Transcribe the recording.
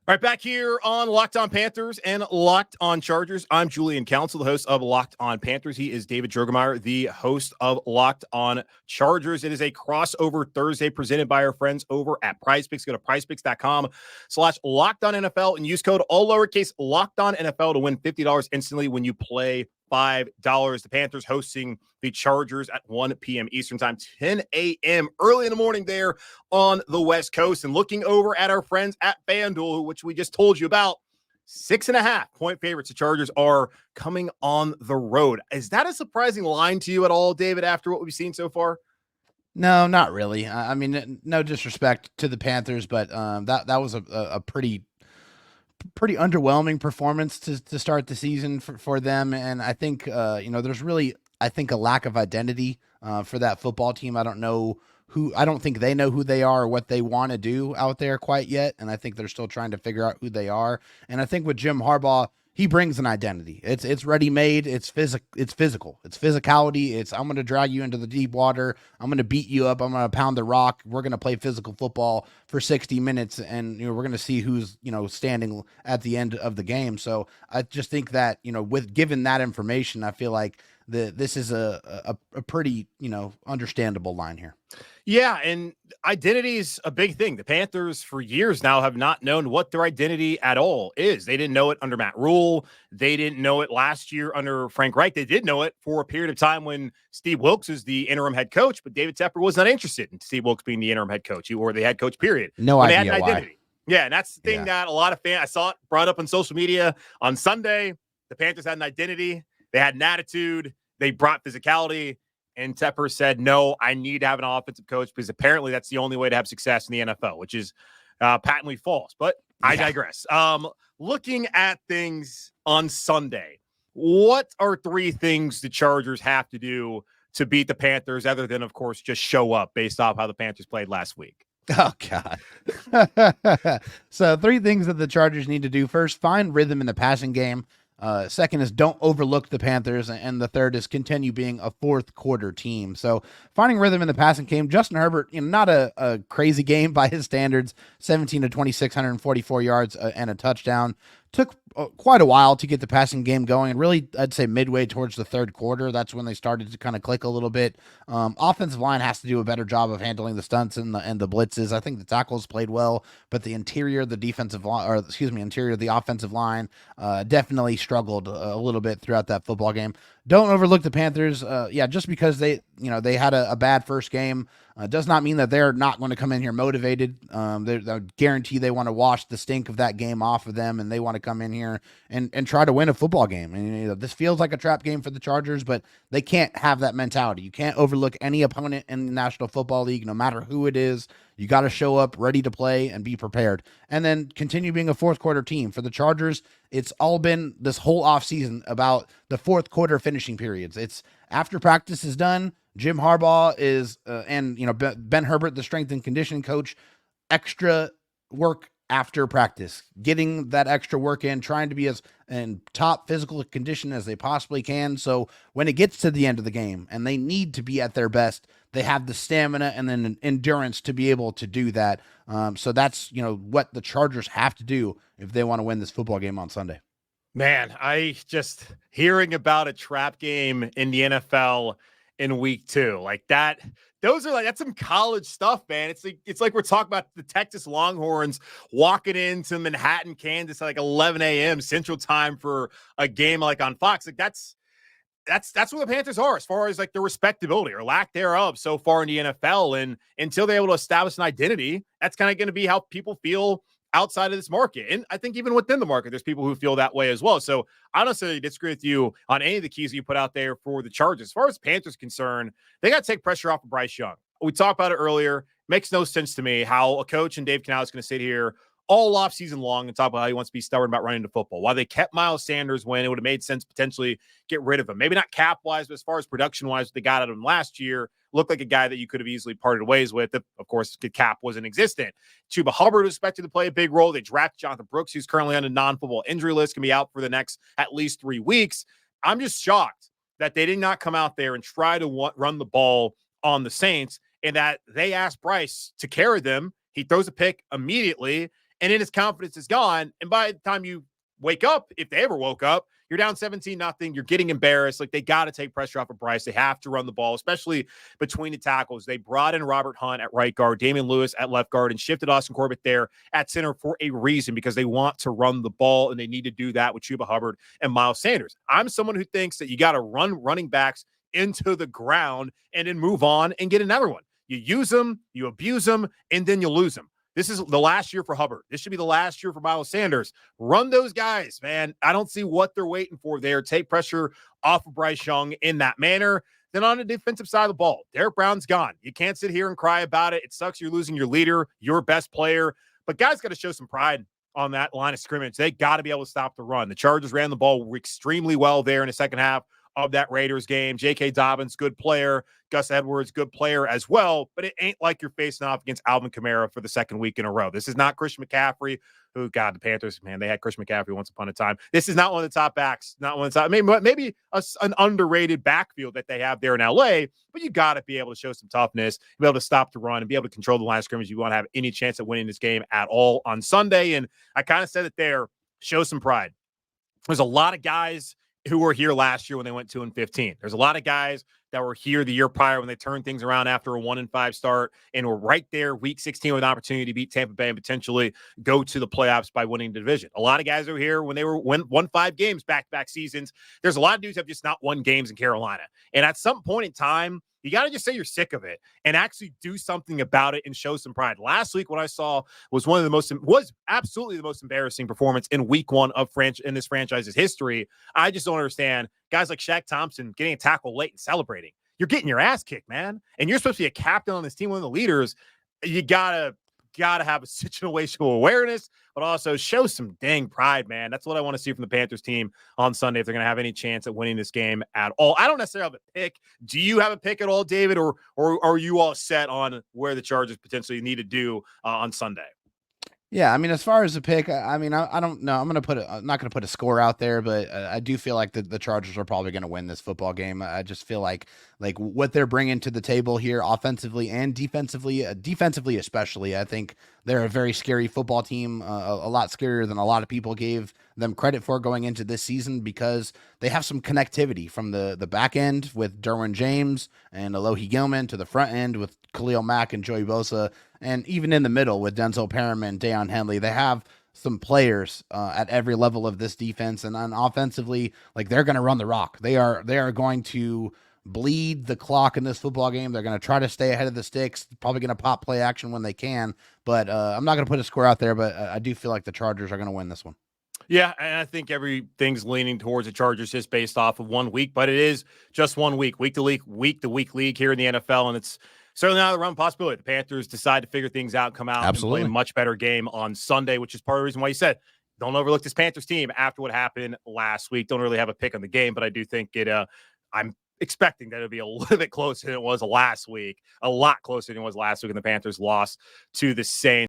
All right, back here on Locked On Panthers and Locked On Chargers. I'm Julian Council, the host of Locked On Panthers. He is David Drogemeyer, the host of Locked On Chargers. It is a crossover Thursday presented by our friends over at PrizePicks. Go to prizepicks.com/LockedOnNFL and use code all lowercase LockedOnNFL to win $50 instantly when you play $5. The Panthers hosting the Chargers at 1 p.m. Eastern time, 10 a.m. early in the morning there on the West Coast. And looking over at our friends at FanDuel, which we just told you about, 6.5-point favorites. The Chargers are coming on the road. Is that a surprising line to you at all, David, after what we've seen so far? No, not really. I mean, no disrespect to the Panthers, but that was a pretty underwhelming performance to start the season for them. And I think, there's really, I think, a lack of identity for that football team. I don't think they know who they are or what they want to do out there quite yet. And I think they're still trying to figure out who they are. And I think with Jim Harbaugh, he brings an identity. It's ready-made. It's physical. It's physicality. It's, I'm going to drag you into the deep water. I'm going to beat you up. I'm going to pound the rock. We're going to play physical football for 60 minutes. And, we're going to see who's, standing at the end of the game. So I just think that, with given that information, I feel like this is a pretty, understandable line here. Yeah, and identity is a big thing. The Panthers for years now have not known what their identity at all is. They didn't know it under Matt Rule. They didn't know it last year under Frank Reich. They did know it for a period of time when Steve Wilkes was the interim head coach, but David Tepper was not interested in Steve Wilkes being the interim head coach or the head coach, period. No when idea they had an why. identity. Yeah, and that's the thing that a lot of fans, I saw it brought up on social media on Sunday. The Panthers had an identity. They had an attitude. They brought physicality. And Tepper said, no, I need to have an offensive coach because apparently that's the only way to have success in the NFL, which is patently false. But I digress. Looking at things on Sunday, what are three things the Chargers have to do to beat the Panthers other than, of course, just show up based off how the Panthers played last week? Oh, God. So 3 things that the Chargers need to do. First, find rhythm in the passing game. Second is don't overlook the Panthers. And the third is continue being a fourth quarter team. So finding rhythm in the passing game, Justin Herbert, not a crazy game by his standards, 17 to 26, 144 yards and a touchdown. Took quite a while to get the passing game going, and really, I'd say midway towards the third quarter, that's when they started to kind of click a little bit. Offensive line has to do a better job of handling the stunts and the blitzes. I think the tackles played well, but the interior of the offensive line definitely struggled a little bit throughout that football game. Don't overlook the Panthers. Just because they had a bad first game does not mean that they're not going to come in here motivated. I guarantee they want to wash the stink of that game off of them, and they want to come in here and try to win a football game. And this feels like a trap game for the Chargers, but they can't have that mentality. You can't overlook any opponent in the National Football League, no matter who it is. You got to show up ready to play and be prepared, and then continue being a fourth quarter team. For the Chargers, it's all been this whole offseason about the fourth quarter finishing periods. It's after practice is done, Jim Harbaugh is, Ben Herbert, the strength and conditioning coach, extra work after practice, getting that extra work in, trying to be as in top physical condition as they possibly can. So when it gets to the end of the game and they need to be at their best, they have the stamina and then endurance to be able to do that. So that's, what the Chargers have to do if they want to win this football game on Sunday. Man, I just hearing about a trap game in the NFL in week 2 like that. That's some college stuff, man. It's like we're talking about the Texas Longhorns walking into Manhattan, Kansas at like 11 a.m. Central Time for a game like on Fox. Like that's what the Panthers are as far as like the respectability or lack thereof so far in the NFL. And until they're able to establish an identity, that's kind of going to be how people feel outside of this market. And I think even within the market, there's people who feel that way as well. So I don't necessarily disagree with you on any of the keys you put out there for the Chargers. As far as Panthers concerned, they got to take pressure off of Bryce Young. We talked about it earlier. Makes no sense to me how a coach and Dave Canales is going to sit here all off season long and talk about how he wants to be stubborn about running the football. While they kept Miles Sanders when it would have made sense potentially get rid of him. Maybe not cap-wise, but as far as production-wise, what they got out of him last year looked like a guy that you could have easily parted ways with if, of course, the cap wasn't existent. Chuba Hubbard was expected to play a big role. They drafted Jonathan Brooks, who's currently on a non-football injury list, can be out for the next at least 3 weeks. I'm just shocked that they did not come out there and try to run the ball on the Saints and that they asked Bryce to carry them. He throws a pick immediately. and then his confidence is gone. And by the time you wake up, if they ever woke up, you're down 17-0. You're getting embarrassed. Like, they got to take pressure off of Bryce. They have to run the ball, especially between the tackles. They brought in Robert Hunt at right guard, Damian Lewis at left guard, and shifted Austin Corbett there at center for a reason, because they want to run the ball, and they need to do that with Chuba Hubbard and Miles Sanders. I'm someone who thinks that you got to run running backs into the ground and then move on and get another one. You use them, you abuse them, and then you lose them. This is the last year for Hubbard. This should be the last year for Miles Sanders. Run those guys, man. I don't see what they're waiting for there. Take pressure off of Bryce Young in that manner. Then on the defensive side of the ball, Derek Brown's gone. You can't sit here and cry about it. It sucks you're losing your leader, your best player. But guys got to show some pride on that line of scrimmage. They got to be able to stop the run. The Chargers ran the ball extremely well there in the second half of that Raiders game. J.K. Dobbins, good player. Gus Edwards, good player as well. But it ain't like you're facing off against Alvin Kamara for the second week in a row. This is not Christian McCaffrey, who, God, the Panthers, man, they had Christian McCaffrey once upon a time. This is not one of the top backs, not one of the top, maybe an underrated backfield that they have there in L.A., but you got to be able to show some toughness, be able to stop the run, and be able to control the line of scrimmage. You want to have any chance at winning this game at all on Sunday. And I kind of said it there, show some pride. There's a lot of guys who were here last year when they went 2-15. There's a lot of guys that were here the year prior when they turned things around after a 1-5 start and were right there week 16 with an opportunity to beat Tampa Bay and potentially go to the playoffs by winning the division. A lot of guys are here when they won 5 games back-to-back seasons. There's a lot of dudes who have just not won games in Carolina. And at some point in time, you got to just say you're sick of it and actually do something about it and show some pride. Last week, what I saw was was absolutely the most embarrassing performance in week 1 of in this franchise's history. I just don't understand guys like Shaq Thompson getting a tackle late and celebrating. You're getting your ass kicked, man. And you're supposed to be a captain on this team, one of the leaders. You gotta have a situational awareness, but also show some dang pride, man. That's what I want to see from the Panthers team on Sunday if they're going to have any chance at winning this game at all. I don't necessarily have a pick. Do you have a pick at all, David, or are you all set on where the Chargers potentially need to do on Sunday? Yeah, I mean, as far as the pick, I mean, I don't know. I'm not going to put a score out there, but I do feel like the Chargers are probably going to win this football game. I just feel like what they're bringing to the table here, offensively and defensively especially. I think they're a very scary football team, a lot scarier than a lot of people gave them credit for going into this season, because they have some connectivity from the back end with Derwin James and Alohi Gilman to the front end with Khalil Mack and Joey Bosa, and even in the middle with Denzel Perriman, Deion Henley. They have some players at every level of this defense, and on offensively, they're going to run the rock. They are going to bleed the clock in this football game. They're going to try to stay ahead of the sticks, probably going to pop play action when they can, but I'm not going to put a score out there, but I do feel like the Chargers are going to win this one. Yeah, and I think everything's leaning towards the Chargers just based off of 1 week, but it is just 1 week, week to week league here in the NFL, and it's certainly not a run possibility. The Panthers decide to figure things out, come out and play a much better game on Sunday, which is part of the reason why you said don't overlook this Panthers team after what happened last week. Don't really have a pick on the game, but I do think I'm expecting that it'll be a little bit closer than it was last week, a lot closer than it was last week, and the Panthers lost to the Saints.